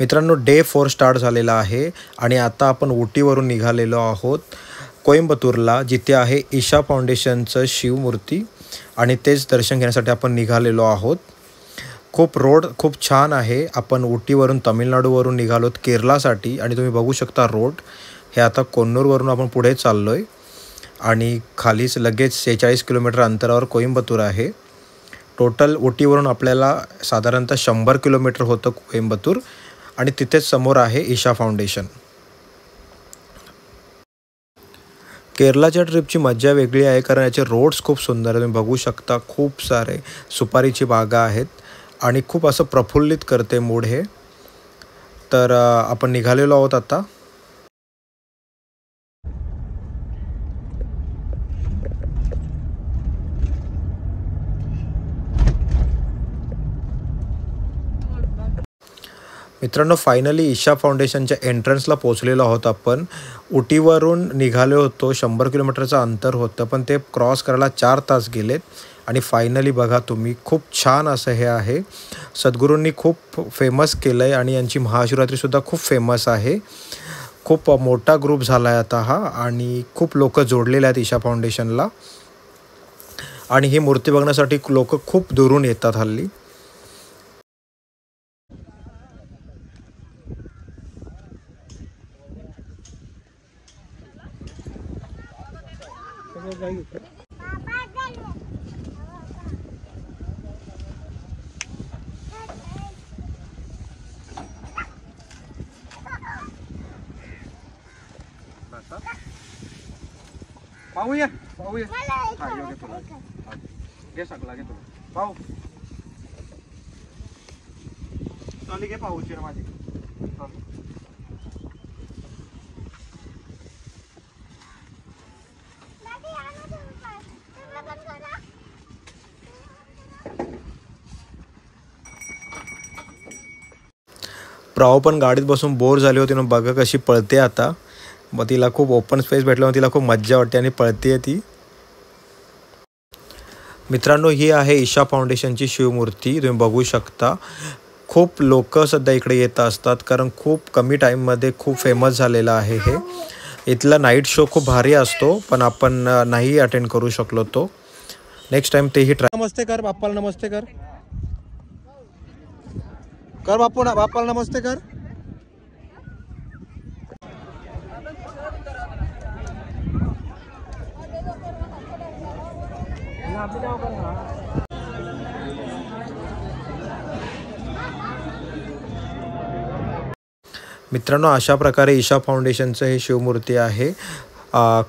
मित्रांनो, day 4 start झालेला आहे आणि आता आपण उटीवरून निघालेलो आहोत कोइंबतूरला, जिथे आहे ईशा फाउंडेशनचं शिवमूर्ती आणि तेच दर्शन घेण्यासाठी आपण निघालेलो आहोत। रोड खूप छान आहे। आपण उटीवरून तामिळनाडूवरून निघालोत केरलासाठी आणि तुम्ही बघू शकता रोड हे आता कोन्नूरवरून आपण पुढे चाललोय आणि खालीच लगेच 46 किलोमीटर अंतरावर कोइंबतूर आहे। टोटल उटीवरून आपल्याला साधारणतः 100 किलोमीटर होतं कोइंबतूर आणि तिथेच समोर आहे ईशा फाउंडेशन। केरलाच्या ट्रिपची मज्जा वेगळी आहे कारण याचे रोड्स खूप सुंदर आहेत। तुम्ही बघू शकता खूप सारे सुपारीची बागा आहेत आणि खूप असं प्रफुल्लित करते मूड हे। तर आपण निघालेलो आहोत आता। मित्रांनो, फायनली ईशा फाउंडेशनच्या एंट्रन्सला पोहोचलेलो आहोत आपण। उटीवरून निघालो होतो, 100 किलोमीटरचं अंतर होतं, पण ते क्रॉस करायला 4 तास गेलेत आणि फायनली बघा तुम्ही खूप छान असं हे आहे। सद्गुरूंनी खूप फेमस केलं आहे आणि यांची महाशिवरात्रीसुद्धा खूप फेमस आहे। खूप मोठा ग्रुप झाला आहे आता हा आणि खूप लोक जोडलेले आहेत ईशा फाउंडेशनला आणि ही मूर्ती बघण्यासाठी लोक खूप दुरून येतात हल्ली। पाहूया पाहूया योग्य तुला घे सगळा घे तुला पाहू चाली घे पाहू चिर माझी प्राव पण गाडीत बसून बोर झाली होती ना, बघा कशी पळते आता। मग तिला खूप ओपन स्पेस भेटल्यामुळे तिला खूप मज्जा वाटते आणि पळते ती। मित्रांनो, ही आहे ईशा फाउंडेशनची शिवमूर्ती, तुम्ही बघू शकता। खूप लोक सध्या इकडे येत असतात कारण खूप कमी टाईममध्ये खूप फेमस झालेला आहे हे। इथला नाईट शो खूप भारी असतो, पण आपण नाही अटेंड करू शकलो तो। नेक्स्ट टाइम तेही ट्राय। नमस्ते कर बाप्पाला, नमस्ते कर कर बाप्पू ना, बाप्पाला नमस्ते कर। मित्रांनो, अशा प्रकारे ईशा फाउंडेशनचं हे शिवमूर्ती आहे।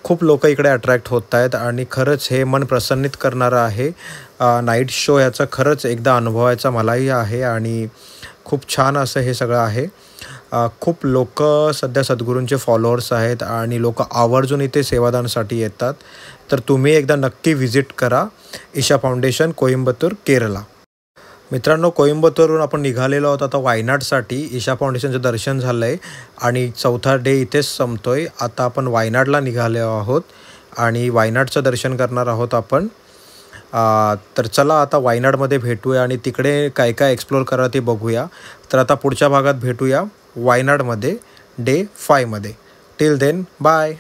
खूप लोक इकडे अट्रॅक्ट होत आहेत आणि खरंच हे मन प्रसन्नित करणारं आहे। नाईट शो याचा खरंच एकदा अनुभवायचा मलाही आहे आणि खूप छान असं हे सगळं आहे। खूप लोक सध्या सद्गुरूंचे फॉलोअर्स आहेत आणि लोक आवर्जून इथे सेवादानासाठी येतात। तर तुम्ही एकदा नक्की व्हिजिट करा ईशा फाउंडेशन, कोइंबतूर, केरला। मित्रांनो, कोइंबतूरवरून आपण निघालेलो आहोत आता वायनाडसाठी। ईशा फाउंडेशनचं दर्शन झालं आहे आणि 4था डे इथेच संपतोय। आता आपण वायनाडला निघालेलो आहोत आणि वायनाडचं दर्शन करणार आहोत आपण। तर चला आता वायनाडमध्ये भेटूया आणि तिकडे काय काय एक्सप्लोर करा ते बघूया। तर आता पुढच्या भागात भेटूया वायनाडमध्ये डे 5 मध्ये। Till then bye.